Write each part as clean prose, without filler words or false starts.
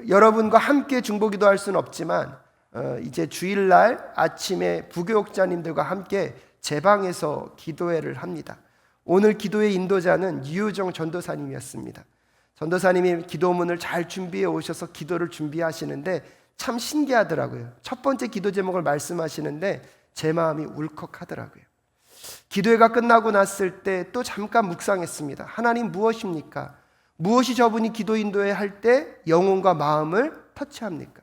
여러분과 함께 중보기도 할 수는 없지만 이제 주일날 아침에 부교육자님들과 함께 제 방에서 기도회를 합니다. 오늘 기도회 인도자는 유효정 전도사님이었습니다. 전도사님이 기도문을 잘 준비해 오셔서 기도를 준비하시는데 참 신기하더라고요. 첫 번째 기도 제목을 말씀하시는데 제 마음이 울컥하더라고요. 기도회가 끝나고 났을 때 또 잠깐 묵상했습니다. 하나님 무엇입니까? 무엇이 저분이 기도 인도회 할 때 영혼과 마음을 터치합니까?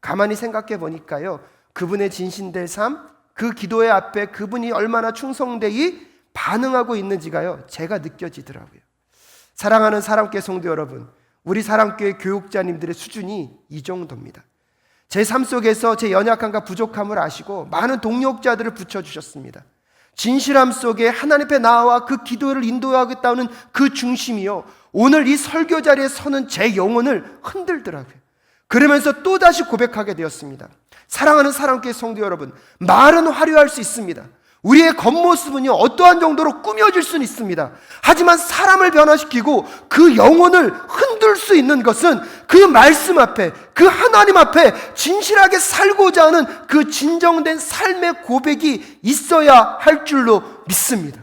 가만히 생각해 보니까요, 그분의 진신될 삶, 그 기도회 앞에 그분이 얼마나 충성되이 반응하고 있는지가요, 제가 느껴지더라고요. 사랑하는 사랑교회 성도 여러분, 우리 사랑교회 교육자님들의 수준이 이 정도입니다. 제 삶 속에서 제 연약함과 부족함을 아시고 많은 동력자들을 붙여주셨습니다. 진실함 속에 하나님 앞에 나와 그 기도를 인도하겠다는 그 중심이요, 오늘 이 설교 자리에 서는 제 영혼을 흔들더라고요. 그러면서 또다시 고백하게 되었습니다. 사랑하는 사랑교회 성도 여러분, 말은 화려할 수 있습니다. 우리의 겉모습은요, 어떠한 정도로 꾸며질 수는 있습니다. 하지만 사람을 변화시키고 그 영혼을 흔들 수 있는 것은 그 말씀 앞에, 그 하나님 앞에 진실하게 살고자 하는 그 진정된 삶의 고백이 있어야 할 줄로 믿습니다.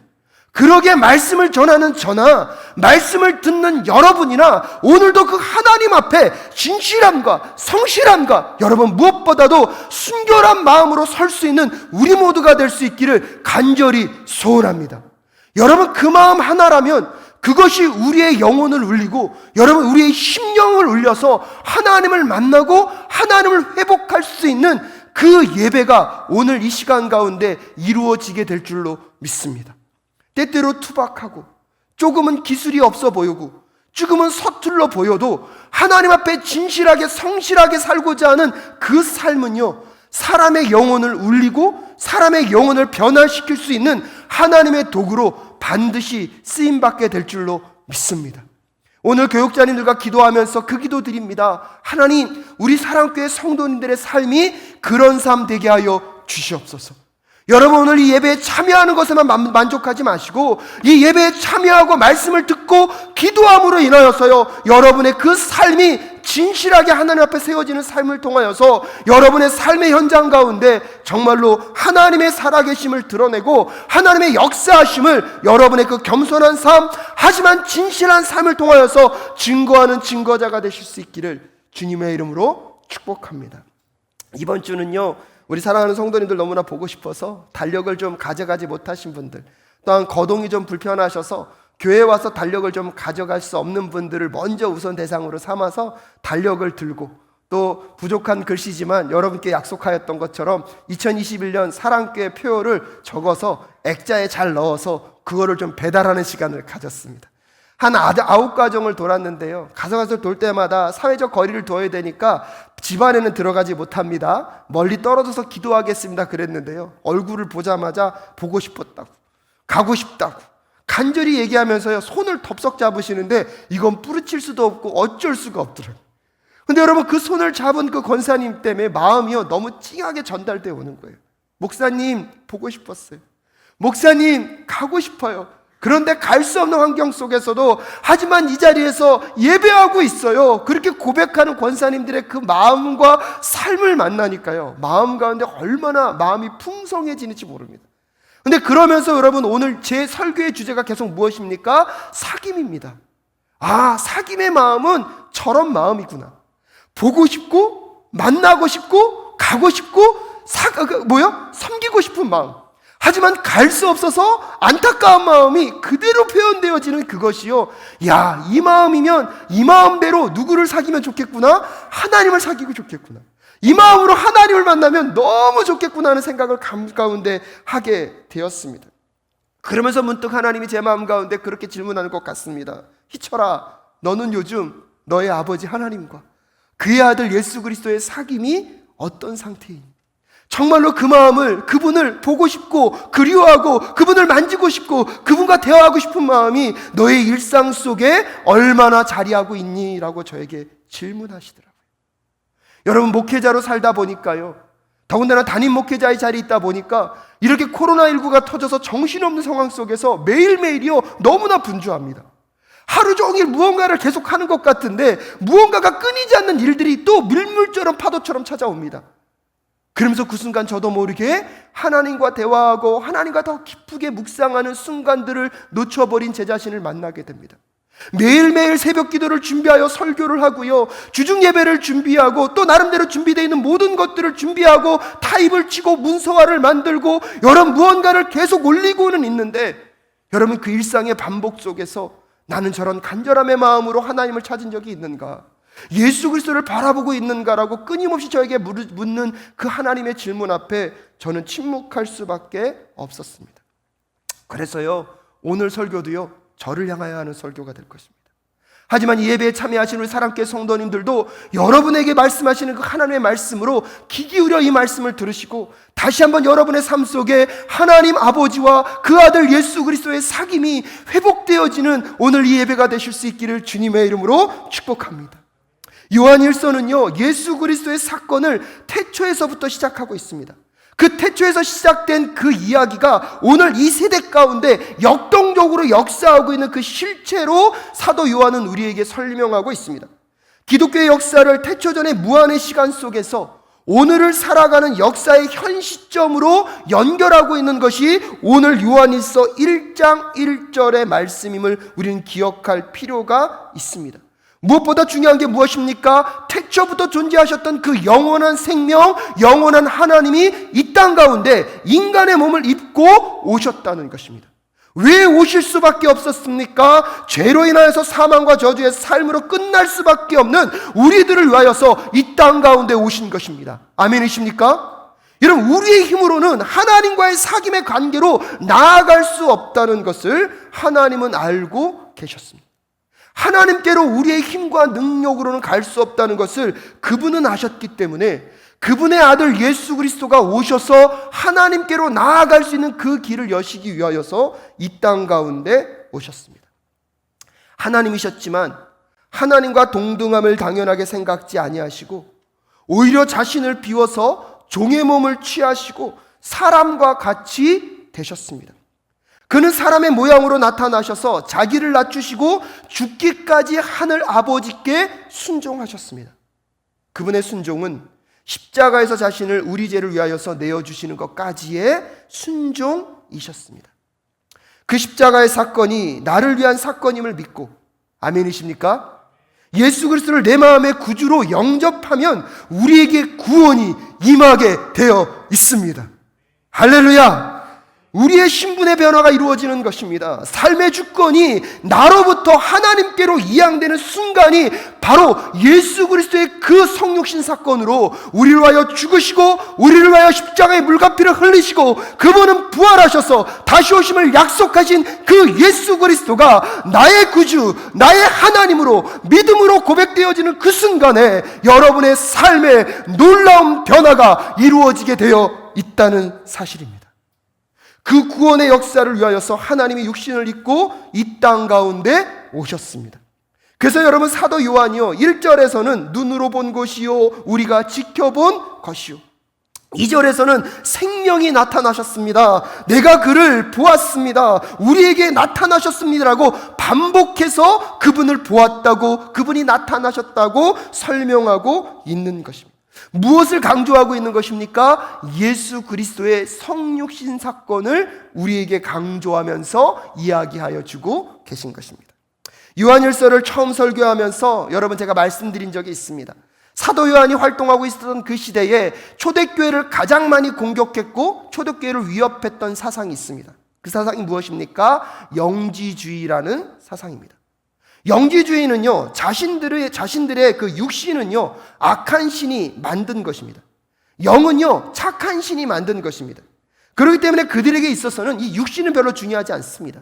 그러게 말씀을 전하는 저나 말씀을 듣는 여러분이나 오늘도 그 하나님 앞에 진실함과 성실함과 여러분 무엇보다도 순결한 마음으로 설 수 있는 우리 모두가 될 수 있기를 간절히 소원합니다. 여러분, 그 마음 하나라면 그것이 우리의 영혼을 울리고 여러분 우리의 심령을 울려서 하나님을 만나고 하나님을 회복할 수 있는 그 예배가 오늘 이 시간 가운데 이루어지게 될 줄로 믿습니다. 때때로 투박하고 조금은 기술이 없어 보이고 조금은 서툴러 보여도 하나님 앞에 진실하게 성실하게 살고자 하는 그 삶은요, 사람의 영혼을 울리고 사람의 영혼을 변화시킬 수 있는 하나님의 도구로 반드시 쓰임받게 될 줄로 믿습니다. 오늘 교육자님들과 기도하면서 그 기도 드립니다. 하나님, 우리 사랑교회 성도님들의 삶이 그런 삶 되게 하여 주시옵소서. 여러분, 오늘 이 예배에 참여하는 것에만 만족하지 마시고 이 예배에 참여하고 말씀을 듣고 기도함으로 인하여서요, 여러분의 그 삶이 진실하게 하나님 앞에 세워지는 삶을 통하여서 여러분의 삶의 현장 가운데 정말로 하나님의 살아계심을 드러내고 하나님의 역사하심을 여러분의 그 겸손한 삶, 하지만 진실한 삶을 통하여서 증거하는 증거자가 되실 수 있기를 주님의 이름으로 축복합니다. 이번 주는요, 우리 사랑하는 성도님들 너무나 보고 싶어서 달력을 좀 가져가지 못하신 분들, 또한 거동이 좀 불편하셔서 교회에 와서 달력을 좀 가져갈 수 없는 분들을 먼저 우선 대상으로 삼아서 달력을 들고, 또 부족한 글씨지만 여러분께 약속하였던 것처럼 2021년 사랑교회 표를 적어서 액자에 잘 넣어서 그거를 좀 배달하는 시간을 가졌습니다. 한 9가정을 돌았는데요, 가서 돌 때마다 사회적 거리를 둬야 되니까 집안에는 들어가지 못합니다. 멀리 떨어져서 기도하겠습니다 그랬는데요, 얼굴을 보자마자 보고 싶었다고, 가고 싶다고 간절히 얘기하면서요, 손을 덥석 잡으시는데 이건 뿌리칠 수도 없고 어쩔 수가 없더라고요. 근데 여러분, 그 손을 잡은 그 권사님 때문에 마음이요, 너무 찡하게 전달되어 오는 거예요. 목사님 보고 싶었어요. 목사님 가고 싶어요. 그런데 갈 수 없는 환경 속에서도 하지만 이 자리에서 예배하고 있어요. 그렇게 고백하는 권사님들의 그 마음과 삶을 만나니까요, 마음 가운데 얼마나 마음이 풍성해지는지 모릅니다. 근데 그러면서 여러분, 오늘 제 설교의 주제가 계속 무엇입니까? 사귐입니다. 아, 사귐의 마음은 저런 마음이구나. 보고 싶고 만나고 싶고 가고 싶고 섬기고 싶은 마음, 하지만 갈 수 없어서 안타까운 마음이 그대로 표현되어지는 그것이요, 야, 이 마음이면 이 마음대로 누구를 사귀면 좋겠구나, 하나님을 사귀고 좋겠구나, 이 마음으로 하나님을 만나면 너무 좋겠구나 하는 생각을 가운데 하게 되었습니다. 그러면서 문득 하나님이 제 마음 가운데 그렇게 질문하는 것 같습니다. 희철아, 너는 요즘 너의 아버지 하나님과 그의 아들 예수 그리스도의 사귐이 어떤 상태이니? 정말로 그 마음을, 그분을 보고 싶고 그리워하고 그분을 만지고 싶고 그분과 대화하고 싶은 마음이 너의 일상 속에 얼마나 자리하고 있니? 라고 저에게 질문하시더라고요. 여러분, 목회자로 살다 보니까요, 더군다나 담임 목회자의 자리에 있다 보니까 이렇게 코로나19가 터져서 정신없는 상황 속에서 매일매일이요, 너무나 분주합니다. 하루 종일 무언가를 계속하는 것 같은데 무언가가 끊이지 않는 일들이 또 밀물처럼 파도처럼 찾아옵니다. 그러면서 그 순간 저도 모르게 하나님과 대화하고 하나님과 더 깊게 묵상하는 순간들을 놓쳐버린 제 자신을 만나게 됩니다. 매일매일 새벽 기도를 준비하여 설교를 하고요, 주중 예배를 준비하고 또 나름대로 준비되어 있는 모든 것들을 준비하고 타입을 치고 문서화를 만들고 여러 무언가를 계속 올리고는 있는데, 여러분 그 일상의 반복 속에서 나는 저런 간절함의 마음으로 하나님을 찾은 적이 있는가? 예수 그리스도를 바라보고 있는가라고 끊임없이 저에게 묻는 그 하나님의 질문 앞에 저는 침묵할 수밖에 없었습니다. 그래서요, 오늘 설교도요, 저를 향하여 하는 설교가 될 것입니다. 하지만 이 예배에 참여하신 우리 사랑교회 성도님들도 여러분에게 말씀하시는 그 하나님의 말씀으로 귀 기울여 이 말씀을 들으시고 다시 한번 여러분의 삶 속에 하나님 아버지와 그 아들 예수 그리스도의 사귐이 회복되어지는 오늘 이 예배가 되실 수 있기를 주님의 이름으로 축복합니다. 요한일서는요, 예수 그리스도의 사건을 태초에서부터 시작하고 있습니다. 그 태초에서 시작된 그 이야기가 오늘 이 세대 가운데 역동적으로 역사하고 있는 그 실체로 사도 요한은 우리에게 설명하고 있습니다. 기독교의 역사를 태초전의 무한의 시간 속에서 오늘을 살아가는 역사의 현 시점으로 연결하고 있는 것이 오늘 요한일서 1장 1절의 말씀임을 우리는 기억할 필요가 있습니다. 무엇보다 중요한 게 무엇입니까? 태초부터 존재하셨던 그 영원한 생명, 영원한 하나님이 이 땅 가운데 인간의 몸을 입고 오셨다는 것입니다. 왜 오실 수밖에 없었습니까? 죄로 인하여서 사망과 저주의 삶으로 끝날 수밖에 없는 우리들을 위하여서 이 땅 가운데 오신 것입니다. 아멘이십니까? 여러분, 우리의 힘으로는 하나님과의 사귐의 관계로 나아갈 수 없다는 것을 하나님은 알고 계셨습니다. 하나님께로 우리의 힘과 능력으로는 갈 수 없다는 것을 그분은 아셨기 때문에 그분의 아들 예수 그리스도가 오셔서 하나님께로 나아갈 수 있는 그 길을 여시기 위하여서 이 땅 가운데 오셨습니다. 하나님이셨지만 하나님과 동등함을 당연하게 생각지 아니하시고 오히려 자신을 비워서 종의 몸을 취하시고 사람과 같이 되셨습니다. 그는 사람의 모양으로 나타나셔서 자기를 낮추시고 죽기까지 하늘 아버지께 순종하셨습니다. 그분의 순종은 십자가에서 자신을 우리 죄를 위하여서 내어주시는 것까지의 순종이셨습니다. 그 십자가의 사건이 나를 위한 사건임을 믿고, 아멘이십니까? 예수 그리스도를 내 마음의 구주로 영접하면 우리에게 구원이 임하게 되어 있습니다. 할렐루야! 우리의 신분의 변화가 이루어지는 것입니다. 삶의 주권이 나로부터 하나님께로 이양되는 순간이 바로 예수 그리스도의 그 성육신 사건으로 우리를 위하여 죽으시고 우리를 위하여 십자가의 물과 피를 흘리시고 그분은 부활하셔서 다시 오심을 약속하신 그 예수 그리스도가 나의 구주, 나의 하나님으로 믿음으로 고백되어지는 그 순간에 여러분의 삶에 놀라운 변화가 이루어지게 되어 있다는 사실입니다. 그 구원의 역사를 위하여서 하나님이 육신을 입고 이 땅 가운데 오셨습니다. 그래서 여러분 사도 요한이요 1절에서는 눈으로 본 것이요 우리가 지켜본 것이요 2절에서는 생명이 나타나셨습니다. 내가 그를 보았습니다. 우리에게 나타나셨습니다라고 반복해서 그분을 보았다고, 그분이 나타나셨다고 설명하고 있는 것입니다. 무엇을 강조하고 있는 것입니까? 예수 그리스도의 성육신 사건을 우리에게 강조하면서 이야기하여 주고 계신 것입니다. 요한일서를 처음 설교하면서 여러분 제가 말씀드린 적이 있습니다. 사도 요한이 활동하고 있었던 그 시대에 초대교회를 가장 많이 공격했고 초대교회를 위협했던 사상이 있습니다. 그 사상이 무엇입니까? 영지주의라는 사상입니다. 영지주의는요, 자신들의 그 육신은요, 악한 신이 만든 것입니다. 영은요, 착한 신이 만든 것입니다. 그렇기 때문에 그들에게 있어서는 이 육신은 별로 중요하지 않습니다.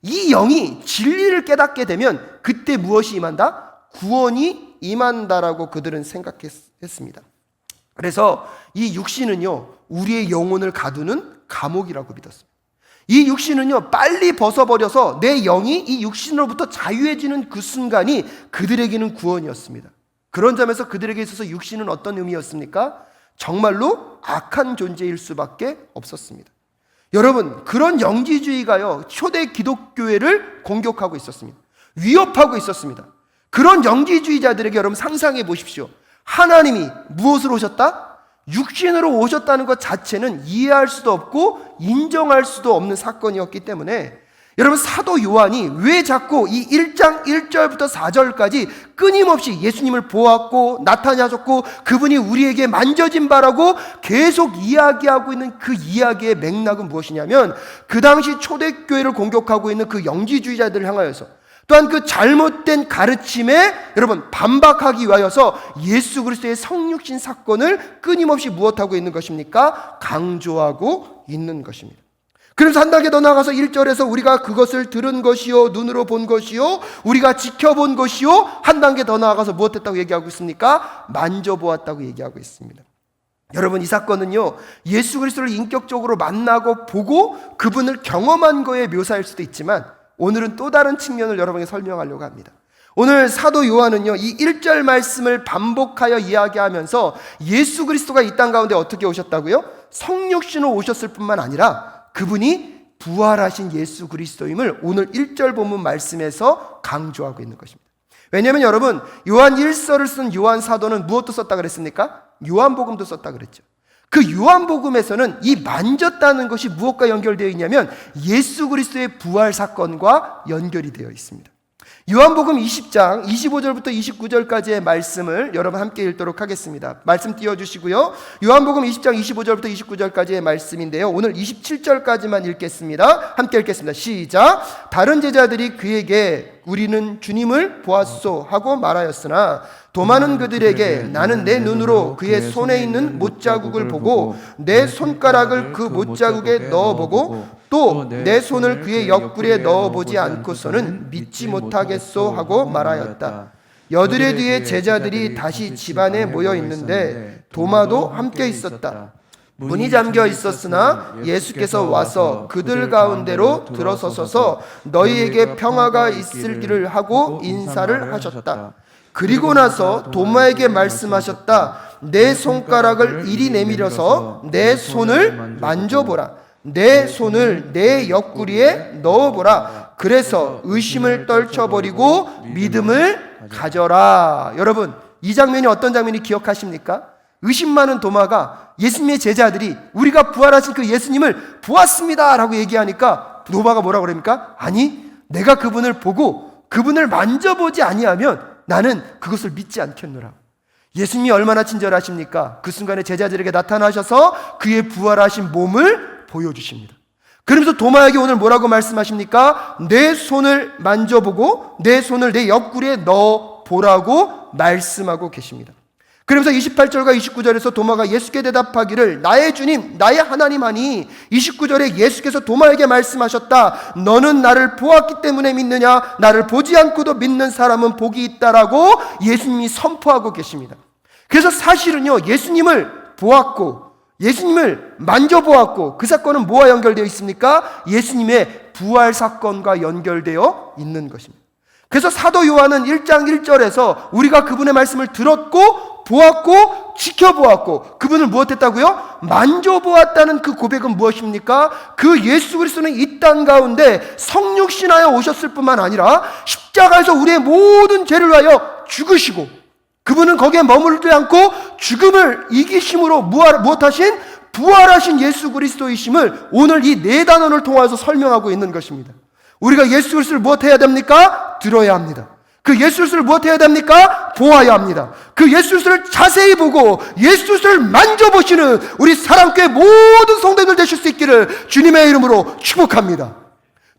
이 영이 진리를 깨닫게 되면 그때 무엇이 임한다? 구원이 임한다라고 그들은 생각했습니다. 그래서 이 육신은요, 우리의 영혼을 가두는 감옥이라고 믿었습니다. 이 육신은요, 빨리 벗어버려서 내 영이 이 육신으로부터 자유해지는 그 순간이 그들에게는 구원이었습니다. 그런 점에서 그들에게 있어서 육신은 어떤 의미였습니까? 정말로 악한 존재일 수밖에 없었습니다. 여러분, 그런 영지주의가요, 초대 기독교회를 공격하고 있었습니다. 위협하고 있었습니다. 그런 영지주의자들에게 여러분 상상해 보십시오. 하나님이 무엇으로 오셨다? 육신으로 오셨다는 것 자체는 이해할 수도 없고 인정할 수도 없는 사건이었기 때문에 여러분, 사도 요한이 왜 자꾸 이 1장 1절부터 4절까지 끊임없이 예수님을 보았고 나타나셨고 그분이 우리에게 만져진 바라고 계속 이야기하고 있는 그 이야기의 맥락은 무엇이냐면, 그 당시 초대교회를 공격하고 있는 그 영지주의자들을 향하여서, 또한 그 잘못된 가르침에 여러분 반박하기 위하여서 예수 그리스도의 성육신 사건을 끊임없이 무엇하고 있는 것입니까? 강조하고 있는 것입니다. 그래서 한 단계 더 나아가서 1절에서 우리가 그것을 들은 것이요 눈으로 본 것이요 우리가 지켜본 것이요, 한 단계 더 나아가서 무엇했다고 얘기하고 있습니까? 만져보았다고 얘기하고 있습니다. 여러분, 이 사건은요 예수 그리스도를 인격적으로 만나고 보고 그분을 경험한 거에 묘사일 수도 있지만, 오늘은 또 다른 측면을 여러분에게 설명하려고 합니다. 오늘 사도 요한은요 이 1절 말씀을 반복하여 이야기하면서 예수 그리스도가 이 땅 가운데 어떻게 오셨다고요? 성육신으로 오셨을 뿐만 아니라 그분이 부활하신 예수 그리스도임을 오늘 1절 본문 말씀에서 강조하고 있는 것입니다. 왜냐하면 여러분, 요한 1서를 쓴 요한 사도는 무엇도 썼다 그랬습니까? 요한복음도 썼다 그랬죠. 그 요한복음에서는 이 만졌다는 것이 무엇과 연결되어 있냐면 예수 그리스도의 부활 사건과 연결이 되어 있습니다. 요한복음 20장 25절부터 29절까지의 말씀을 여러분 함께 읽도록 하겠습니다. 말씀 띄워주시고요. 요한복음 20장 25절부터 29절까지의 말씀인데요, 오늘 27절까지만 읽겠습니다. 함께 읽겠습니다. 시작. 다른 제자들이 그에게 우리는 주님을 보았소 하고 말하였으나 도마는 그들에게 나는 내 눈으로 그의 손에 있는 못자국을 보고 내 손가락을 그 못자국에 넣어보고 또 내 손을 그의 옆구리에 넣어보지 않고서는 믿지 못하겠소 하고 말하였다. 여드레 뒤에 제자들이 다시 집안에 모여 있는데 도마도 함께 있었다. 문이 잠겨 있었으나 예수께서 와서 그들 가운데로 들어서셔서 너희에게 평화가 있을기를 하고 인사를 하셨다. 그리고 나서 도마에게 말씀하셨다. 내 손가락을 이리 내밀어서 내 손을 만져보라. 내 손을 내 옆구리에 넣어보라. 그래서 의심을 떨쳐버리고 믿음을 가져라. 여러분, 이 장면이 어떤 장면이 기억하십니까? 의심 많은 도마가 예수님의 제자들이 우리가 부활하신 그 예수님을 보았습니다 라고 얘기하니까 도마가 뭐라고 그럽니까? 아니, 내가 그분을 보고 그분을 만져보지 아니하면 나는 그것을 믿지 않겠노라. 예수님이 얼마나 친절하십니까? 그 순간에 제자들에게 나타나셔서 그의 부활하신 몸을 보여주십니다. 그러면서 도마에게 오늘 뭐라고 말씀하십니까? 내 손을 만져보고 내 손을 내 옆구리에 넣어보라고 말씀하고 계십니다. 그러면서 28절과 29절에서 도마가 예수께 대답하기를 나의 주님 나의 하나님 하니, 29절에 예수께서 도마에게 말씀하셨다. 너는 나를 보았기 때문에 믿느냐? 나를 보지 않고도 믿는 사람은 복이 있다라고 예수님이 선포하고 계십니다. 그래서 사실은요 예수님을 보았고 예수님을 만져보았고 그 사건은 뭐와 연결되어 있습니까? 예수님의 부활 사건과 연결되어 있는 것입니다. 그래서 사도 요한은 1장 1절에서 우리가 그분의 말씀을 들었고 보았고 지켜보았고 그분을 무엇했다고요? 만져보았다는 그 고백은 무엇입니까? 그 예수 그리스도는 이 땅 가운데 성육신하여 오셨을 뿐만 아니라 십자가에서 우리의 모든 죄를 위하여 죽으시고 그분은 거기에 머물지 않고 죽음을 이기심으로 무엇하신? 부활하신 예수 그리스도이심을 오늘 이 네 단원을 통해서 설명하고 있는 것입니다. 우리가 예수 그리스도를 무엇해야 됩니까? 들어야 합니다. 그 예수 그리스도를 무엇해야 됩니까? 보아야 합니다. 그 예수 그리스도를 자세히 보고 예수 그리스도를 만져보시는 우리 사랑교회 모든 성도들 되실 수 있기를 주님의 이름으로 축복합니다.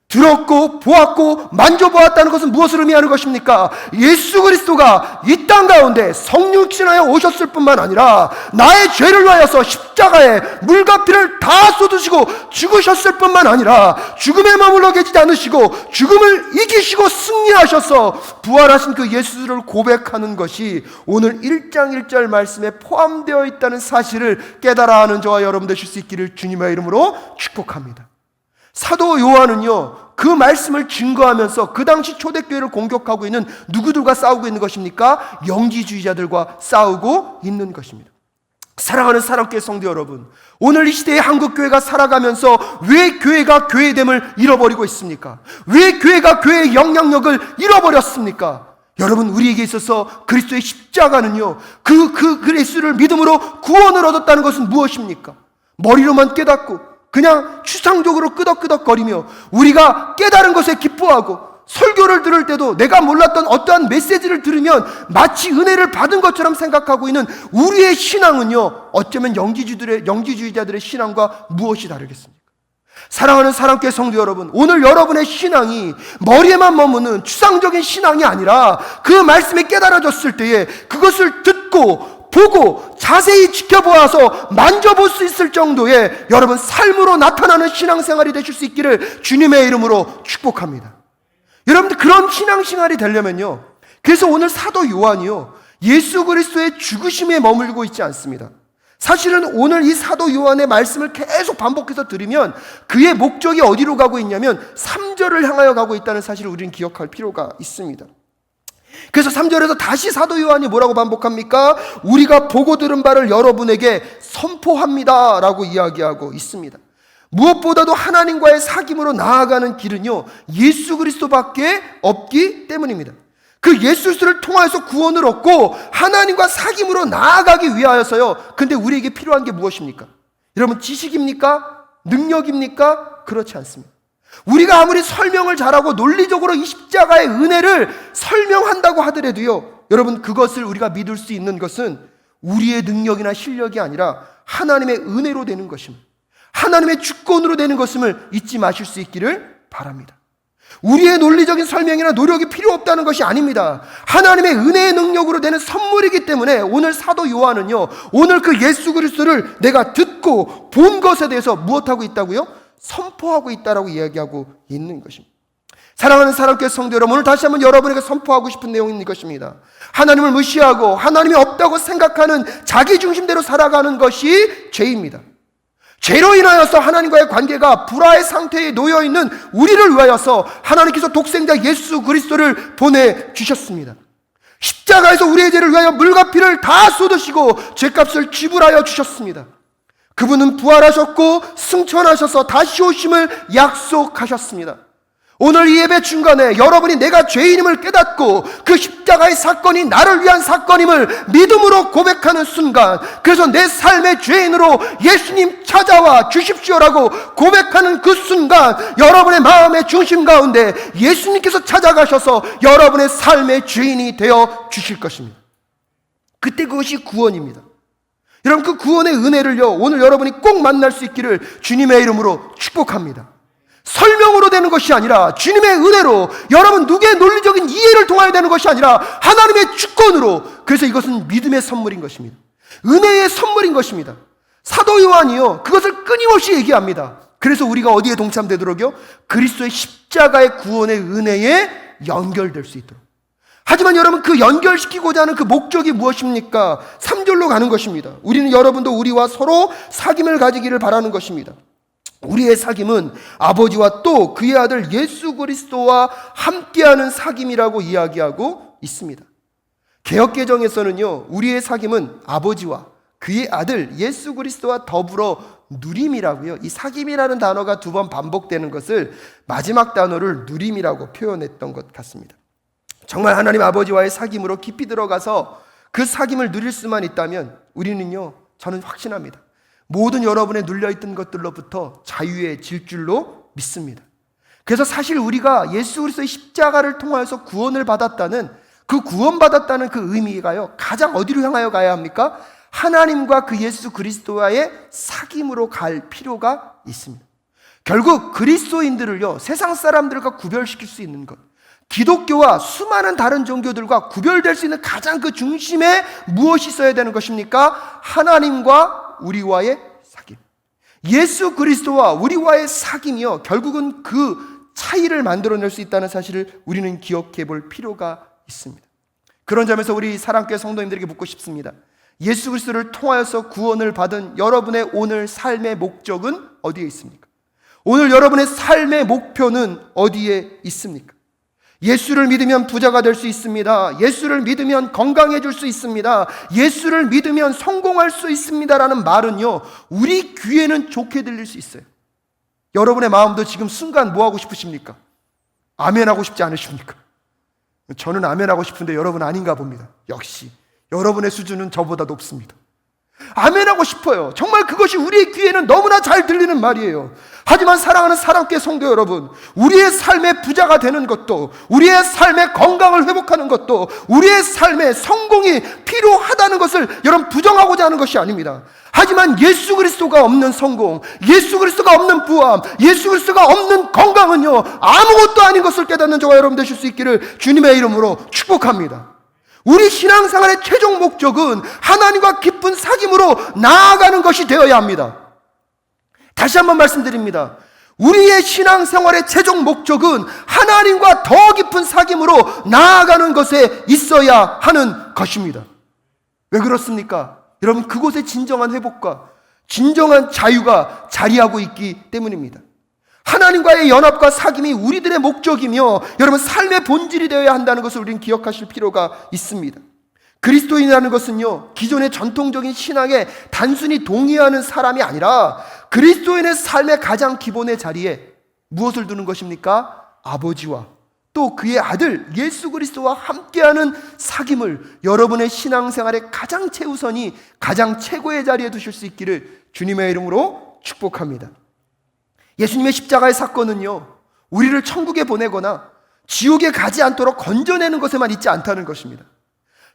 들었고 보았고 만져보았다는 것은 무엇을 의미하는 것입니까? 예수 그리스도가 이 땅 가운데 성육신하여 오셨을 뿐만 아니라 나의 죄를 위하여서 십자가에 물과 피를 다 쏟으시고 죽으셨을 뿐만 아니라 죽음에 머물러 계시지 않으시고 죽음을 이기시고 승리하셔서 부활하신 그 예수를 고백하는 것이 오늘 1장 1절 말씀에 포함되어 있다는 사실을 깨달아 하는 저와 여러분 되실 수 있기를 주님의 이름으로 축복합니다. 사도 요한은요 그 말씀을 증거하면서 그 당시 초대교회를 공격하고 있는 누구들과 싸우고 있는 것입니까? 영지주의자들과 싸우고 있는 것입니다. 사랑하는 사랑교회 성도 여러분, 오늘 이 시대의 한국교회가 살아가면서 왜 교회가 교회됨을 잃어버리고 있습니까? 왜 교회가 교회의 영향력을 잃어버렸습니까? 여러분, 우리에게 있어서 그리스도의 십자가는요, 그 예수를 믿음으로 구원을 얻었다는 것은 무엇입니까? 머리로만 깨닫고 그냥 추상적으로 끄덕끄덕거리며 우리가 깨달은 것에 기뻐하고 설교를 들을 때도 내가 몰랐던 어떠한 메시지를 들으면 마치 은혜를 받은 것처럼 생각하고 있는 우리의 신앙은요, 어쩌면 영지주의자들의 신앙과 무엇이 다르겠습니까? 사랑하는 사랑교회 성도 여러분, 오늘 여러분의 신앙이 머리에만 머무는 추상적인 신앙이 아니라 그 말씀이 깨달아졌을 때에 그것을 듣고 보고 자세히 지켜보아서 만져볼 수 있을 정도의 여러분 삶으로 나타나는 신앙생활이 되실 수 있기를 주님의 이름으로 축복합니다. 여러분들, 그런 신앙생활이 되려면요, 그래서 오늘 사도 요한이요, 예수 그리스도의 죽으심에 머물고 있지 않습니다. 사실은 오늘 이 사도 요한의 말씀을 계속 반복해서 들으면 그의 목적이 어디로 가고 있냐면 3절을 향하여 가고 있다는 사실을 우리는 기억할 필요가 있습니다. 그래서 3절에서 다시 사도 요한이 뭐라고 반복합니까? 우리가 보고 들은 바를 여러분에게 선포합니다 라고 이야기하고 있습니다. 무엇보다도 하나님과의 사귐으로 나아가는 길은요, 예수 그리스도밖에 없기 때문입니다. 그 예수 그리스도를 통하여서 구원을 얻고 하나님과 사귐으로 나아가기 위하여서요. 근데 우리에게 필요한 게 무엇입니까? 여러분, 지식입니까? 능력입니까? 그렇지 않습니다. 우리가 아무리 설명을 잘하고 논리적으로 이 십자가의 은혜를 설명한다고 하더라도요, 여러분, 그것을 우리가 믿을 수 있는 것은 우리의 능력이나 실력이 아니라 하나님의 은혜로 되는 것입니다. 하나님의 주권으로 되는 것임을 잊지 마실 수 있기를 바랍니다. 우리의 논리적인 설명이나 노력이 필요 없다는 것이 아닙니다. 하나님의 은혜의 능력으로 되는 선물이기 때문에 오늘 사도 요한은요, 오늘 그 예수 그리스도를 내가 듣고 본 것에 대해서 무엇하고 있다고요? 선포하고 있다라고 이야기하고 있는 것입니다. 사랑하는 사랑교회 성도 여러분, 오늘 다시 한번 여러분에게 선포하고 싶은 내용인 이것입니다. 하나님을 무시하고 하나님이 없다고 생각하는 자기 중심대로 살아가는 것이 죄입니다. 죄로 인하여서 하나님과의 관계가 불화의 상태에 놓여있는 우리를 위하여서 하나님께서 독생자 예수 그리스도를 보내주셨습니다. 십자가에서 우리의 죄를 위하여 물과 피를 다 쏟으시고 죄값을 지불하여 주셨습니다. 그분은 부활하셨고 승천하셔서 다시 오심을 약속하셨습니다. 오늘 이 예배 중간에 여러분이 내가 죄인임을 깨닫고 그 십자가의 사건이 나를 위한 사건임을 믿음으로 고백하는 순간, 그래서 내 삶의 죄인으로 예수님 찾아와 주십시오라고 고백하는 그 순간, 여러분의 마음의 중심 가운데 예수님께서 찾아가셔서 여러분의 삶의 죄인이 되어 주실 것입니다. 그때 그것이 구원입니다. 여러분, 그 구원의 은혜를요, 오늘 여러분이 꼭 만날 수 있기를 주님의 이름으로 축복합니다. 설명으로 되는 것이 아니라 주님의 은혜로, 여러분 누구의 논리적인 이해를 통하여 되는 것이 아니라 하나님의 주권으로, 그래서 이것은 믿음의 선물인 것입니다. 은혜의 선물인 것입니다. 사도 요한이요, 그것을 끊임없이 얘기합니다. 그래서 우리가 어디에 동참되도록요? 그리스도의 십자가의 구원의 은혜에 연결될 수 있도록. 하지만 여러분, 그 연결시키고자 하는 그 목적이 무엇입니까? 3절로 가는 것입니다. 우리는 여러분도 우리와 서로 사귐을 가지기를 바라는 것입니다. 우리의 사귐은 아버지와 또 그의 아들 예수 그리스도와 함께하는 사귐이라고 이야기하고 있습니다. 개역개정에서는요, 우리의 사귐은 아버지와 그의 아들 예수 그리스도와 더불어 누림이라고요. 이 사귐이라는 단어가 2번 반복되는 것을 마지막 단어를 누림이라고 표현했던 것 같습니다. 정말 하나님 아버지와의 사귐으로 깊이 들어가서 그 사귐을 누릴 수만 있다면 우리는요, 저는 확신합니다. 모든 여러분의 눌려있던 것들로부터 자유해질 줄로 믿습니다. 그래서 사실 우리가 예수 그리스도의 십자가를 통하여서 구원을 받았다는 그 구원받았다는 그 의미가요, 가장 어디로 향하여 가야 합니까? 하나님과 그 예수 그리스도와의 사귐으로 갈 필요가 있습니다. 결국 그리스도인들을요, 세상 사람들과 구별시킬 수 있는 것, 기독교와 수많은 다른 종교들과 구별될 수 있는 가장 그 중심에 무엇이 있어야 되는 것입니까? 하나님과 우리와의 사귐. 예수 그리스도와 우리와의 사귐이요, 결국은 그 차이를 만들어낼 수 있다는 사실을 우리는 기억해 볼 필요가 있습니다. 그런 점에서 우리 사랑교회 성도님들에게 묻고 싶습니다. 예수 그리스도를 통하여서 구원을 받은 여러분의 오늘 삶의 목적은 어디에 있습니까? 오늘 여러분의 삶의 목표는 어디에 있습니까? 예수를 믿으면 부자가 될 수 있습니다. 예수를 믿으면 건강해질 수 있습니다. 예수를 믿으면 성공할 수 있습니다라는 말은요, 우리 귀에는 좋게 들릴 수 있어요. 여러분의 마음도 지금 순간 뭐 하고 싶으십니까? 아멘하고 싶지 않으십니까? 저는 아멘하고 싶은데 여러분 아닌가 봅니다. 역시 여러분의 수준은 저보다 높습니다. 아멘하고 싶어요. 정말 그것이 우리의 귀에는 너무나 잘 들리는 말이에요. 하지만 사랑하는 사랑교회 성도 여러분, 우리의 삶의 부자가 되는 것도, 우리의 삶의 건강을 회복하는 것도, 우리의 삶의 성공이 필요하다는 것을 여러분 부정하고자 하는 것이 아닙니다. 하지만 예수 그리스도가 없는 성공, 예수 그리스도가 없는 부함, 예수 그리스도가 없는 건강은요, 아무것도 아닌 것을 깨닫는 저와 여러분 되실 수 있기를 주님의 이름으로 축복합니다. 우리 신앙생활의 최종 목적은 하나님과 깊은 사귐으로 나아가는 것이 되어야 합니다. 다시 한번 말씀드립니다. 우리의 신앙생활의 최종 목적은 하나님과 더 깊은 사귐으로 나아가는 것에 있어야 하는 것입니다. 왜 그렇습니까? 여러분, 그곳에 진정한 회복과 진정한 자유가 자리하고 있기 때문입니다. 하나님과의 연합과 사귐이 우리들의 목적이며 여러분 삶의 본질이 되어야 한다는 것을 우리는 기억하실 필요가 있습니다. 그리스도인이라는 것은요, 기존의 전통적인 신앙에 단순히 동의하는 사람이 아니라 그리스도인의 삶의 가장 기본의 자리에 무엇을 두는 것입니까? 아버지와 또 그의 아들 예수 그리스도와 함께하는 사귐을 여러분의 신앙생활의 가장 최우선이, 가장 최고의 자리에 두실 수 있기를 주님의 이름으로 축복합니다. 예수님의 십자가의 사건은요, 우리를 천국에 보내거나 지옥에 가지 않도록 건져내는 것에만 있지 않다는 것입니다.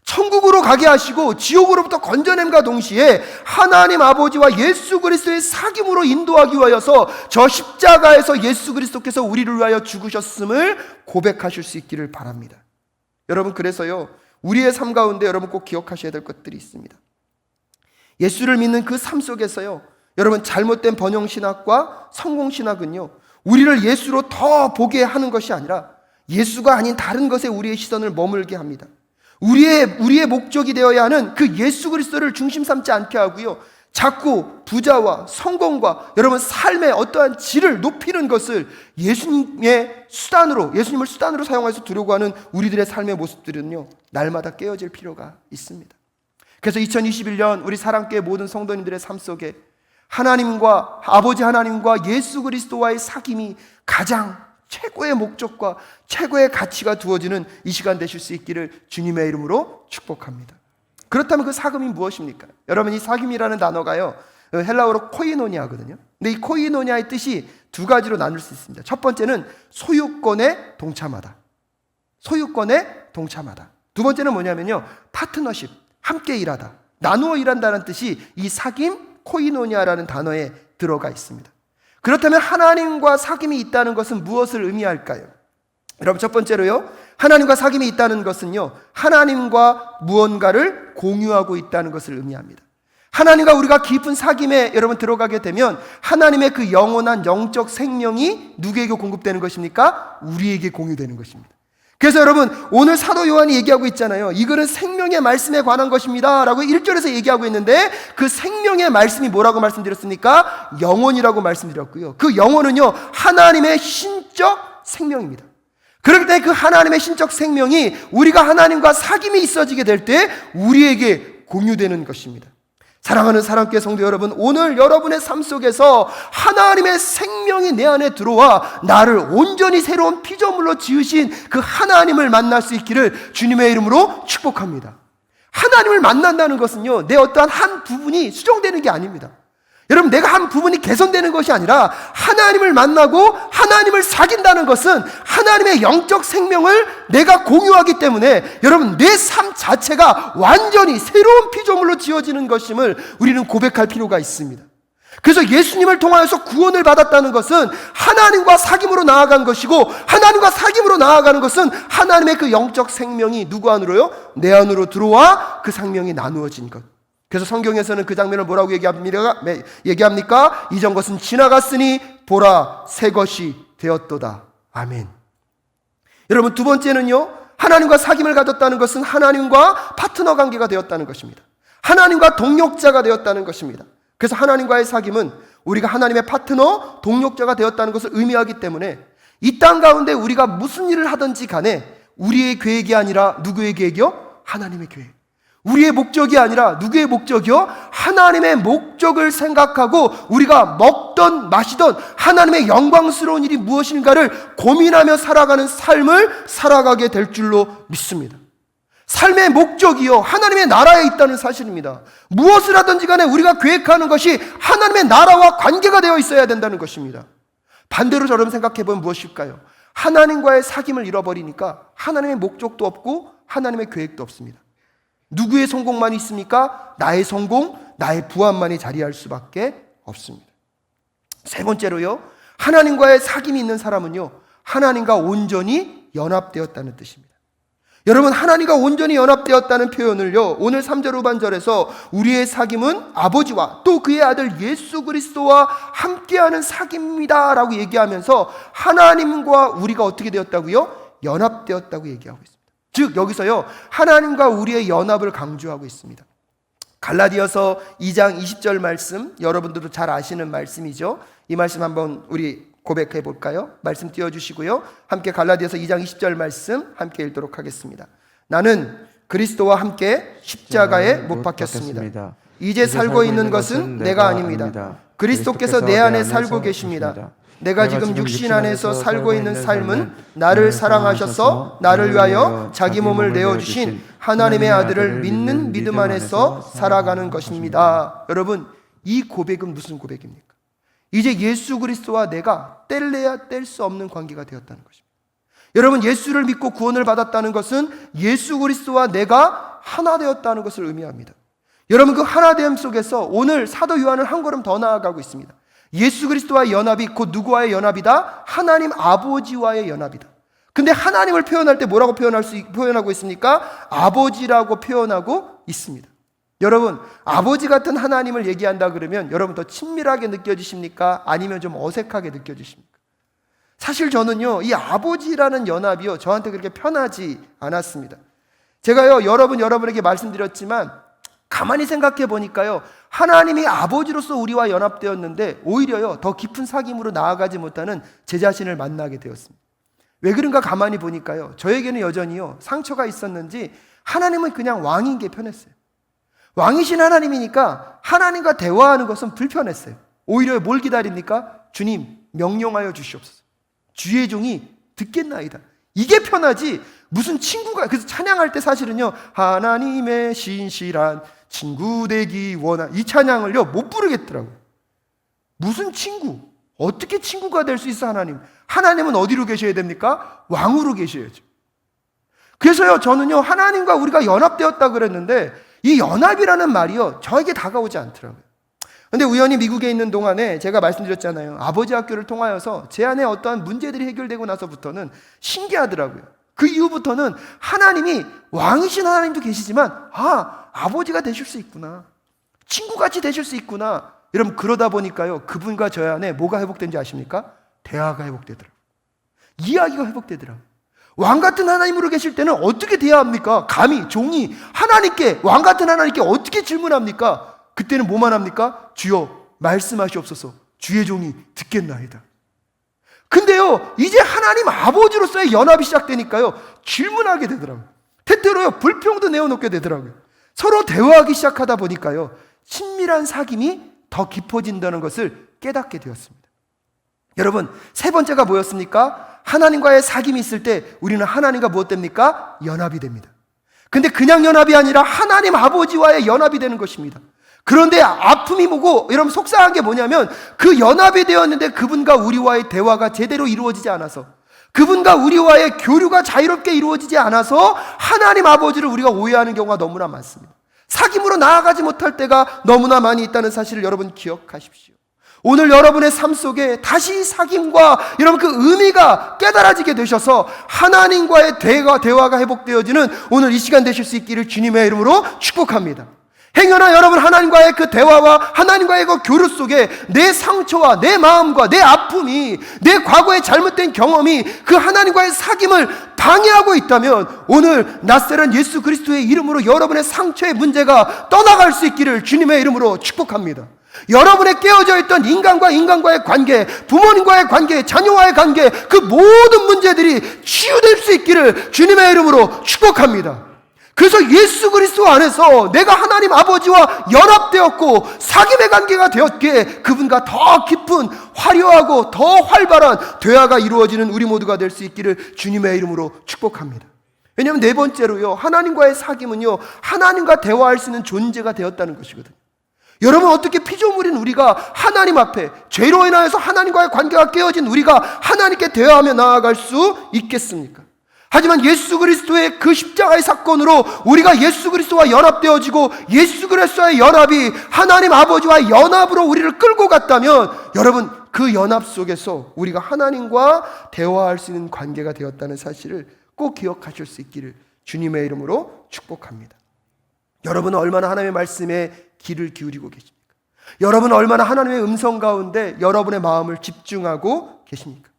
천국으로 가게 하시고 지옥으로부터 건져냄과 동시에 하나님 아버지와 예수 그리스도의 사귐으로 인도하기 위하여서 저 십자가에서 예수 그리스도께서 우리를 위하여 죽으셨음을 고백하실 수 있기를 바랍니다. 여러분, 그래서요, 우리의 삶 가운데 여러분 꼭 기억하셔야 될 것들이 있습니다. 예수를 믿는 그 삶 속에서요, 여러분 잘못된 번영신학과 성공신학은요, 우리를 예수로 더 보게 하는 것이 아니라 예수가 아닌 다른 것에 우리의 시선을 머물게 합니다. 우리의 목적이 되어야 하는 그 예수 그리스도를 중심 삼지 않게 하고요, 자꾸 부자와 성공과 여러분 삶의 어떠한 질을 높이는 것을 예수님을 수단으로 사용해서 두려고 하는 우리들의 삶의 모습들은요, 날마다 깨어질 필요가 있습니다. 그래서 2021년 우리 사랑교회 모든 성도님들의 삶 속에 하나님과 아버지 하나님과 예수 그리스도와의 사귐이 가장 최고의 목적과 최고의 가치가 두어지는 이 시간 되실 수 있기를 주님의 이름으로 축복합니다. 그렇다면 그 사귐이 무엇입니까? 여러분, 이 사귐이라는 단어가요, 헬라어로 코이노니아거든요. 근데 이 코이노니아의 뜻이 두 가지로 나눌 수 있습니다. 첫 번째는 소유권에 동참하다. 소유권에 동참하다. 두 번째는 뭐냐면요, 파트너십, 함께 일하다, 나누어 일한다는 뜻이 이 사귐 코이노니아라는 단어에 들어가 있습니다. 그렇다면 하나님과 사귐이 있다는 것은 무엇을 의미할까요? 여러분, 첫 번째로요, 하나님과 사귐이 있다는 것은요, 하나님과 무언가를 공유하고 있다는 것을 의미합니다. 하나님과 우리가 깊은 사귐에 여러분 들어가게 되면 하나님의 그 영원한 영적 생명이 누구에게 공급되는 것입니까? 우리에게 공유되는 것입니다. 그래서 여러분, 오늘 사도 요한이 얘기하고 있잖아요. 이거는 생명의 말씀에 관한 것입니다 라고 1절에서 얘기하고 있는데, 그 생명의 말씀이 뭐라고 말씀드렸습니까? 영혼이라고 말씀드렸고요, 그 영혼은요, 하나님의 신적 생명입니다. 그렇기 때문에 그 하나님의 신적 생명이 우리가 하나님과 사귐이 있어지게 될 때 우리에게 공유되는 것입니다. 사랑하는 사랑교회 성도 여러분, 오늘 여러분의 삶 속에서 하나님의 생명이 내 안에 들어와 나를 온전히 새로운 피조물로 지으신 그 하나님을 만날 수 있기를 주님의 이름으로 축복합니다. 하나님을 만난다는 것은요, 내 어떠한 한 부분이 수정되는 게 아닙니다. 여러분, 내가 한 부분이 개선되는 것이 아니라 하나님을 만나고 하나님을 사귄다는 것은 하나님의 영적 생명을 내가 공유하기 때문에 여러분, 내 삶 자체가 완전히 새로운 피조물로 지어지는 것임을 우리는 고백할 필요가 있습니다. 그래서 예수님을 통하여서 구원을 받았다는 것은 하나님과 사귐으로 나아간 것이고, 하나님과 사귐으로 나아가는 것은 하나님의 그 영적 생명이 누구 안으로요? 내 안으로 들어와 그 생명이 나누어진 것. 그래서 성경에서는 그 장면을 뭐라고 얘기합니까? 이전 것은 지나갔으니 보라, 새 것이 되었도다. 아멘. 여러분, 두 번째는요, 하나님과 사귐을 가졌다는 것은 하나님과 파트너 관계가 되었다는 것입니다. 하나님과 동력자가 되었다는 것입니다. 그래서 하나님과의 사귐은 우리가 하나님의 파트너, 동력자가 되었다는 것을 의미하기 때문에 이 땅 가운데 우리가 무슨 일을 하든지 간에 우리의 계획이 아니라 누구의 계획이요? 하나님의 계획. 우리의 목적이 아니라 누구의 목적이요? 하나님의 목적을 생각하고 우리가 먹던 마시던 하나님의 영광스러운 일이 무엇인가를 고민하며 살아가는 삶을 살아가게 될 줄로 믿습니다. 삶의 목적이요 하나님의 나라에 있다는 사실입니다. 무엇을 하든지 간에 우리가 계획하는 것이 하나님의 나라와 관계가 되어 있어야 된다는 것입니다. 반대로 저러면 생각해보면 무엇일까요? 하나님과의 사귐을 잃어버리니까 하나님의 목적도 없고 하나님의 계획도 없습니다. 누구의 성공만 있습니까? 나의 성공, 나의 부함만이 자리할 수밖에 없습니다. 세 번째로요, 하나님과의 사귐이 있는 사람은요, 하나님과 온전히 연합되었다는 뜻입니다. 여러분, 하나님과 온전히 연합되었다는 표현을요, 오늘 3절 후반절에서 우리의 사귐은 아버지와 또 그의 아들 예수 그리스도와 함께하는 사귐입니다 라고 얘기하면서 하나님과 우리가 어떻게 되었다고요? 연합되었다고 얘기하고 있습니다. 즉 여기서요, 하나님과 우리의 연합을 강조하고 있습니다. 갈라디아서 2장 20절 말씀, 여러분들도 잘 아시는 말씀이죠. 이 말씀 한번 우리 고백해 볼까요? 말씀 띄워주시고요, 함께 갈라디아서 2장 20절 말씀 함께 읽도록 하겠습니다. 나는 그리스도와 함께 십자가에 못 박혔습니다. 이제 살고 있는 것은 내가 아닙니다. 그리스도께서 내 안에 살고 계십니다. 내가 지금 육신 안에서 살고 있는 삶은 나를 사랑하셔서 나를 위하여 자기 몸을 내어주신 하나님의 아들을 믿는 믿음 안에서 살아가는 것입니다. 여러분, 이 고백은 무슨 고백입니까? 이제 예수 그리스도와 내가 뗄래야 뗄 수 없는 관계가 되었다는 것입니다. 여러분, 예수를 믿고 구원을 받았다는 것은 예수 그리스도와 내가 하나 되었다는 것을 의미합니다. 여러분, 그 하나됨 속에서 오늘 사도 요한은 한 걸음 더 나아가고 있습니다. 예수 그리스도와의 연합이 곧 누구와의 연합이다? 하나님 아버지와의 연합이다. 근데 하나님을 표현할 때 뭐라고 표현하고 있습니까? 아버지라고 표현하고 있습니다. 여러분, 아버지 같은 하나님을 얘기한다 그러면 여러분 더 친밀하게 느껴지십니까? 아니면 좀 어색하게 느껴지십니까? 사실 저는요, 이 아버지라는 연합이요, 저한테 그렇게 편하지 않았습니다. 제가요, 여러분에게 말씀드렸지만 가만히 생각해 보니까요, 하나님이 아버지로서 우리와 연합되었는데 오히려요, 더 깊은 사귐으로 나아가지 못하는 제 자신을 만나게 되었습니다. 왜 그런가 가만히 보니까요, 저에게는 여전히요, 상처가 있었는지 하나님은 그냥 왕인 게 편했어요. 왕이신 하나님이니까 하나님과 대화하는 것은 불편했어요. 오히려 뭘 기다립니까? 주님, 명령하여 주시옵소서. 주의 종이 듣겠나이다. 이게 편하지 무슨 친구가. 그래서 찬양할 때 사실은요, 하나님의 신실한 친구 되기 원하, 이 찬양을요 못 부르겠더라고요. 무슨 친구? 어떻게 친구가 될 수 있어? 하나님은 어디로 계셔야 됩니까? 왕으로 계셔야죠. 그래서요, 저는요, 하나님과 우리가 연합되었다 그랬는데 이 연합이라는 말이요, 저에게 다가오지 않더라고요. 근데 우연히 미국에 있는 동안에 제가 말씀드렸잖아요. 아버지 학교를 통하여서 제 안에 어떠한 문제들이 해결되고 나서부터는 신기하더라고요. 그 이후부터는 하나님이 왕이신 하나님도 계시지만 아버지가 되실 수 있구나, 친구같이 되실 수 있구나. 여러분, 그러다 보니까요, 그분과 저 안에 뭐가 회복된지 아십니까? 대화가 회복되더라고요. 이야기가 회복되더라고요. 왕 같은 하나님으로 계실 때는 어떻게 대화합니까? 감히 종이 하나님께, 왕 같은 하나님께 어떻게 질문합니까? 그때는 뭐만 합니까? 주여 말씀하시옵소서. 주의 종이 듣겠나이다. 근데요, 이제 하나님 아버지로서의 연합이 시작되니까요, 질문하게 되더라고요. 때때로요, 불평도 내어놓게 되더라고요. 서로 대화하기 시작하다 보니까요, 친밀한 사귐이 더 깊어진다는 것을 깨닫게 되었습니다. 여러분, 세 번째가 뭐였습니까? 하나님과의 사귐이 있을 때 우리는 하나님과 무엇 됩니까? 연합이 됩니다. 근데 그냥 연합이 아니라 하나님 아버지와의 연합이 되는 것입니다. 그런데 아픔이 뭐고, 여러분 속상한 게 뭐냐면, 그 연합이 되었는데 그분과 우리와의 대화가 제대로 이루어지지 않아서, 그분과 우리와의 교류가 자유롭게 이루어지지 않아서 하나님 아버지를 우리가 오해하는 경우가 너무나 많습니다. 사귐으로 나아가지 못할 때가 너무나 많이 있다는 사실을 여러분 기억하십시오. 오늘 여러분의 삶 속에 다시 사귐과 여러분 그 의미가 깨달아지게 되셔서 하나님과의 대화가 회복되어지는 오늘 이 시간 되실 수 있기를 주님의 이름으로 축복합니다. 행여나 여러분 하나님과의 그 대화와 하나님과의 그 교류 속에 내 상처와 내 마음과 내 아픔이, 내 과거의 잘못된 경험이 그 하나님과의 사귐을 방해하고 있다면 오늘 낯설은 예수 그리스도의 이름으로 여러분의 상처의 문제가 떠나갈 수 있기를 주님의 이름으로 축복합니다. 여러분의 깨어져 있던 인간과 인간과의 관계, 부모님과의 관계, 자녀와의 관계, 그 모든 문제들이 치유될 수 있기를 주님의 이름으로 축복합니다. 그래서 예수 그리스도 안에서 내가 하나님 아버지와 연합되었고 사귐의 관계가 되었기에 그분과 더 깊은 화려하고 더 활발한 대화가 이루어지는 우리 모두가 될 수 있기를 주님의 이름으로 축복합니다. 왜냐하면 네 번째로요, 하나님과의 사귐은요, 하나님과 대화할 수 있는 존재가 되었다는 것이거든요. 여러분, 어떻게 피조물인 우리가 하나님 앞에 죄로 인하여서 하나님과의 관계가 깨어진 우리가 하나님께 대화하며 나아갈 수 있겠습니까? 하지만 예수 그리스도의 그 십자가의 사건으로 우리가 예수 그리스도와 연합되어지고 예수 그리스도의 연합이 하나님 아버지와 연합으로 우리를 끌고 갔다면 여러분, 그 연합 속에서 우리가 하나님과 대화할 수 있는 관계가 되었다는 사실을 꼭 기억하실 수 있기를 주님의 이름으로 축복합니다. 여러분은 얼마나 하나님의 말씀에 귀를 기울이고 계십니까? 여러분은 얼마나 하나님의 음성 가운데 여러분의 마음을 집중하고 계십니까?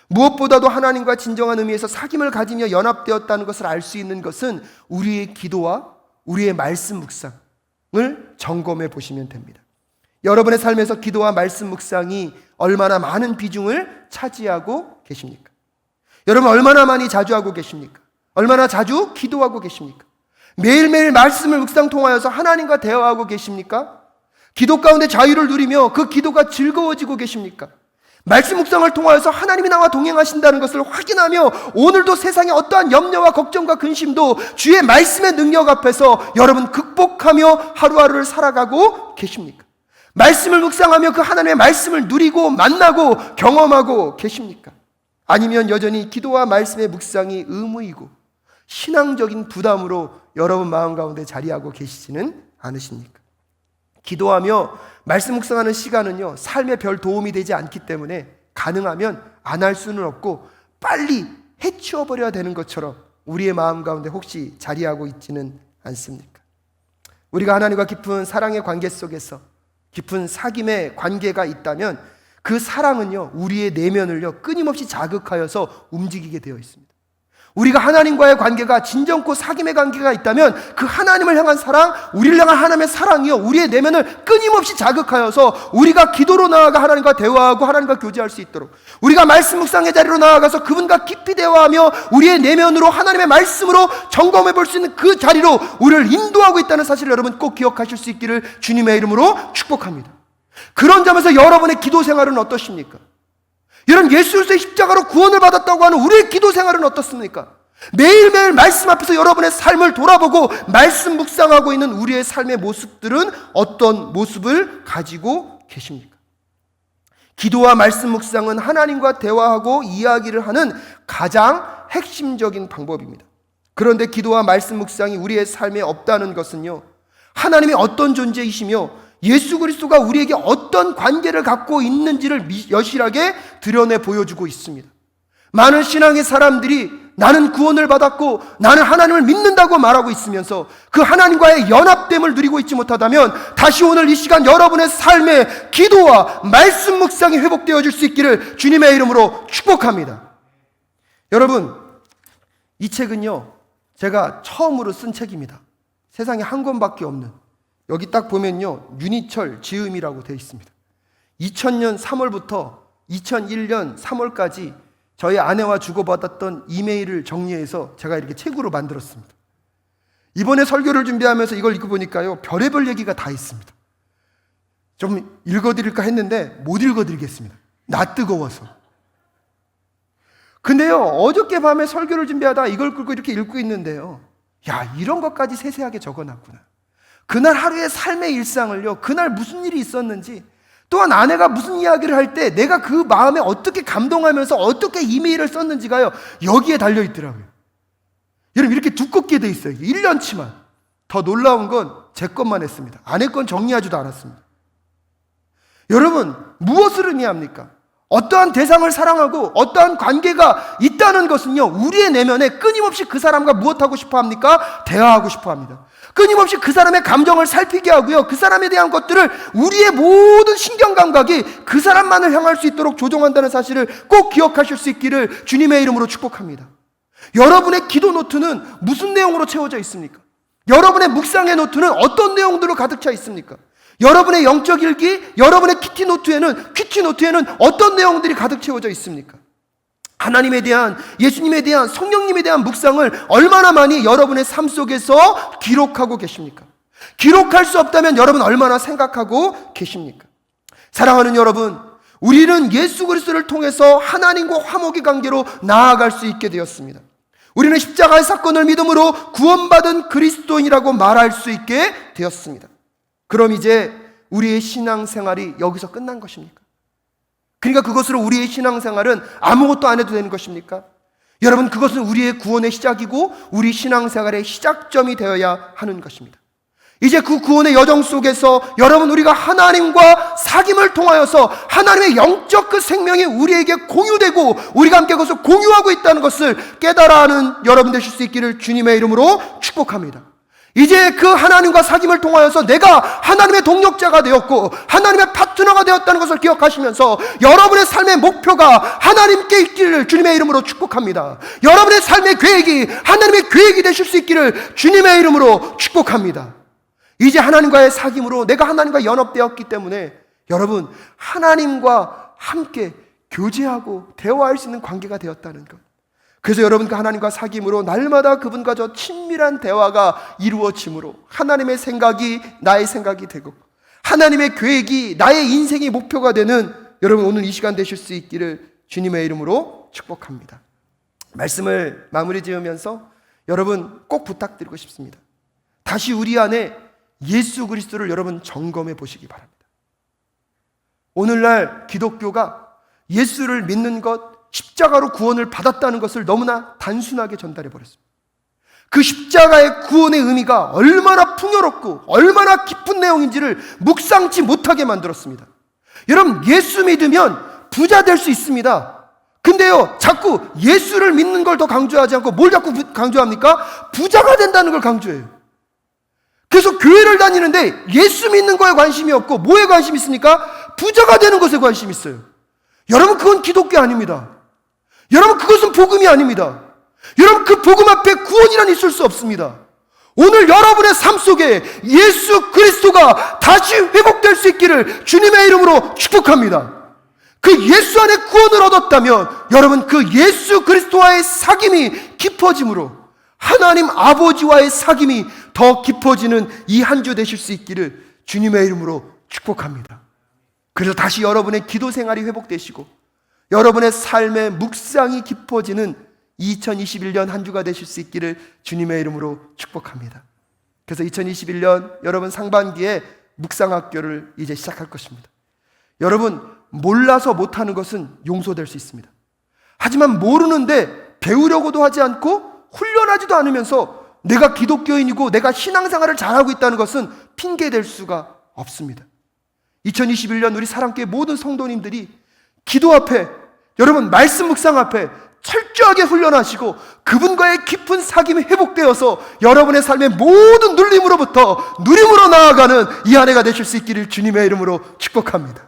무엇보다도 하나님과 진정한 의미에서 사귐을 가지며 연합되었다는 것을 알 수 있는 것은 우리의 기도와 우리의 말씀 묵상을 점검해 보시면 됩니다. 여러분의 삶에서 기도와 말씀 묵상이 얼마나 많은 비중을 차지하고 계십니까? 여러분, 얼마나 많이 자주 하고 계십니까? 얼마나 자주 기도하고 계십니까? 매일매일 말씀을 묵상 통하여서 하나님과 대화하고 계십니까? 기도 가운데 자유를 누리며 그 기도가 즐거워지고 계십니까? 말씀 묵상을 통하여서 하나님이 나와 동행하신다는 것을 확인하며 오늘도 세상의 어떠한 염려와 걱정과 근심도 주의 말씀의 능력 앞에서 여러분 극복하며 하루하루를 살아가고 계십니까? 말씀을 묵상하며 그 하나님의 말씀을 누리고 만나고 경험하고 계십니까? 아니면 여전히 기도와 말씀의 묵상이 의무이고 신앙적인 부담으로 여러분 마음 가운데 자리하고 계시지는 않으십니까? 기도하며 말씀 묵상하는 시간은요, 삶에 별 도움이 되지 않기 때문에 가능하면 안 할 수는 없고 빨리 해치워버려야 되는 것처럼 우리의 마음 가운데 혹시 자리하고 있지는 않습니까? 우리가 하나님과 깊은 사랑의 관계 속에서 깊은 사귐의 관계가 있다면 그 사랑은요, 우리의 내면을요, 끊임없이 자극하여서 움직이게 되어 있습니다. 우리가 하나님과의 관계가 진정코 사귐의 관계가 있다면 그 하나님을 향한 사랑, 우리를 향한 하나님의 사랑이요, 우리의 내면을 끊임없이 자극하여서 우리가 기도로 나아가 하나님과 대화하고 하나님과 교제할 수 있도록, 우리가 말씀 묵상의 자리로 나아가서 그분과 깊이 대화하며 우리의 내면으로 하나님의 말씀으로 점검해 볼 수 있는 그 자리로 우리를 인도하고 있다는 사실을 여러분 꼭 기억하실 수 있기를 주님의 이름으로 축복합니다. 그런 점에서 여러분의 기도 생활은 어떠십니까? 여러분, 예수 그리스도의 십자가로 구원을 받았다고 하는 우리의 기도 생활은 어떻습니까? 매일매일 말씀 앞에서 여러분의 삶을 돌아보고 말씀 묵상하고 있는 우리의 삶의 모습들은 어떤 모습을 가지고 계십니까? 기도와 말씀 묵상은 하나님과 대화하고 이야기를 하는 가장 핵심적인 방법입니다. 그런데 기도와 말씀 묵상이 우리의 삶에 없다는 것은요, 하나님이 어떤 존재이시며 예수 그리스도가 우리에게 어떤 관계를 갖고 있는지를 여실하게 드러내 보여주고 있습니다. 많은 신앙의 사람들이 나는 구원을 받았고 나는 하나님을 믿는다고 말하고 있으면서 그 하나님과의 연합됨을 누리고 있지 못하다면 다시 오늘 이 시간 여러분의 삶에 기도와 말씀 묵상이 회복되어질 수 있기를 주님의 이름으로 축복합니다. 여러분, 이 책은요, 제가 처음으로 쓴 책입니다. 세상에 한 권밖에 없는, 여기 딱 보면요, 윤희철 지음이라고 되어 있습니다. 2000년 3월부터 2001년 3월까지 저희 아내와 주고받았던 이메일을 정리해서 제가 이렇게 책으로 만들었습니다. 이번에 설교를 준비하면서 이걸 읽고 보니까요, 별의별 얘기가 다 있습니다. 좀 읽어드릴까 했는데 못 읽어드리겠습니다. 나 뜨거워서. 근데요, 어저께 밤에 설교를 준비하다가 이걸 끌고 이렇게 읽고 있는데요, 야, 이런 것까지 세세하게 적어놨구나. 그날 하루의 삶의 일상을요, 그날 무슨 일이 있었는지, 또한 아내가 무슨 이야기를 할 때 내가 그 마음에 어떻게 감동하면서 어떻게 이메일을 썼는지가요, 여기에 달려있더라고요. 여러분, 이렇게 두껍게 돼 있어요. 1년치만. 더 놀라운 건 제 것만 했습니다. 아내 건 정리하지도 않았습니다. 여러분, 무엇을 의미합니까? 어떠한 대상을 사랑하고 어떠한 관계가 있다는 것은요, 우리의 내면에 끊임없이 그 사람과 무엇하고 싶어 합니까? 대화하고 싶어 합니다. 끊임없이 그 사람의 감정을 살피게 하고요, 그 사람에 대한 것들을 우리의 모든 신경감각이 그 사람만을 향할 수 있도록 조종한다는 사실을 꼭 기억하실 수 있기를 주님의 이름으로 축복합니다. 여러분의 기도 노트는 무슨 내용으로 채워져 있습니까? 여러분의 묵상의 노트는 어떤 내용들로 가득 차 있습니까? 여러분의 영적 일기, 여러분의 퀴티노트에는 어떤 내용들이 가득 채워져 있습니까? 하나님에 대한, 예수님에 대한, 성령님에 대한 묵상을 얼마나 많이 여러분의 삶 속에서 기록하고 계십니까? 기록할 수 없다면 여러분 얼마나 생각하고 계십니까? 사랑하는 여러분, 우리는 예수 그리스도를 통해서 하나님과 화목의 관계로 나아갈 수 있게 되었습니다. 우리는 십자가의 사건을 믿음으로 구원받은 그리스도인이라고 말할 수 있게 되었습니다. 그럼 이제 우리의 신앙생활이 여기서 끝난 것입니까? 그러니까 그것으로 우리의 신앙생활은 아무것도 안 해도 되는 것입니까? 여러분, 그것은 우리의 구원의 시작이고 우리 신앙생활의 시작점이 되어야 하는 것입니다. 이제 그 구원의 여정 속에서 여러분, 우리가 하나님과 사귐을 통하여서 하나님의 영적 그 생명이 우리에게 공유되고 우리가 함께 그것을 공유하고 있다는 것을 깨달아 하는 여러분 되실 수 있기를 주님의 이름으로 축복합니다. 이제 그 하나님과 사귐을 통하여서 내가 하나님의 동력자가 되었고 하나님의 파트너가 되었다는 것을 기억하시면서 여러분의 삶의 목표가 하나님께 있기를 주님의 이름으로 축복합니다. 여러분의 삶의 계획이 하나님의 계획이 되실 수 있기를 주님의 이름으로 축복합니다. 이제 하나님과의 사귐으로 내가 하나님과 연합되었기 때문에 여러분, 하나님과 함께 교제하고 대화할 수 있는 관계가 되었다는 것. 그래서 여러분과 하나님과 사귐으로 날마다 그분과 저 친밀한 대화가 이루어짐으로 하나님의 생각이 나의 생각이 되고 하나님의 계획이 나의 인생의 목표가 되는 여러분, 오늘 이 시간 되실 수 있기를 주님의 이름으로 축복합니다. 말씀을 마무리 지으면서 여러분 꼭 부탁드리고 싶습니다. 다시 우리 안에 예수 그리스도를 여러분 점검해 보시기 바랍니다. 오늘날 기독교가 예수를 믿는 것, 십자가로 구원을 받았다는 것을 너무나 단순하게 전달해 버렸습니다. 그 십자가의 구원의 의미가 얼마나 풍요롭고 얼마나 깊은 내용인지를 묵상치 못하게 만들었습니다. 여러분, 예수 믿으면 부자 될 수 있습니다. 근데요, 자꾸 예수를 믿는 걸 더 강조하지 않고 뭘 자꾸 강조합니까? 부자가 된다는 걸 강조해요. 그래서 교회를 다니는데 예수 믿는 거에 관심이 없고 뭐에 관심이 있습니까? 부자가 되는 것에 관심이 있어요. 여러분, 그건 기독교 아닙니다. 여러분, 그것은 복음이 아닙니다. 여러분, 그 복음 앞에 구원이란 있을 수 없습니다. 오늘 여러분의 삶 속에 예수 그리스도가 다시 회복될 수 있기를 주님의 이름으로 축복합니다. 그 예수 안에 구원을 얻었다면 여러분, 그 예수 그리스도와의 사귐이 깊어짐으로 하나님 아버지와의 사귐이 더 깊어지는 이 한 주 되실 수 있기를 주님의 이름으로 축복합니다. 그래서 다시 여러분의 기도 생활이 회복되시고 여러분의 삶의 묵상이 깊어지는 2021년 한 주가 되실 수 있기를 주님의 이름으로 축복합니다. 그래서 2021년 여러분 상반기에 묵상학교를 이제 시작할 것입니다. 여러분, 몰라서 못하는 것은 용서될 수 있습니다. 하지만 모르는데 배우려고도 하지 않고 훈련하지도 않으면서 내가 기독교인이고 내가 신앙생활을 잘하고 있다는 것은 핑계될 수가 없습니다. 2021년 우리 사랑교회 모든 성도님들이 기도 앞에, 여러분 말씀 묵상 앞에 철저하게 훈련하시고 그분과의 깊은 사귐이 회복되어서 여러분의 삶의 모든 눌림으로부터 누림으로 나아가는 이 한 해가 되실 수 있기를 주님의 이름으로 축복합니다.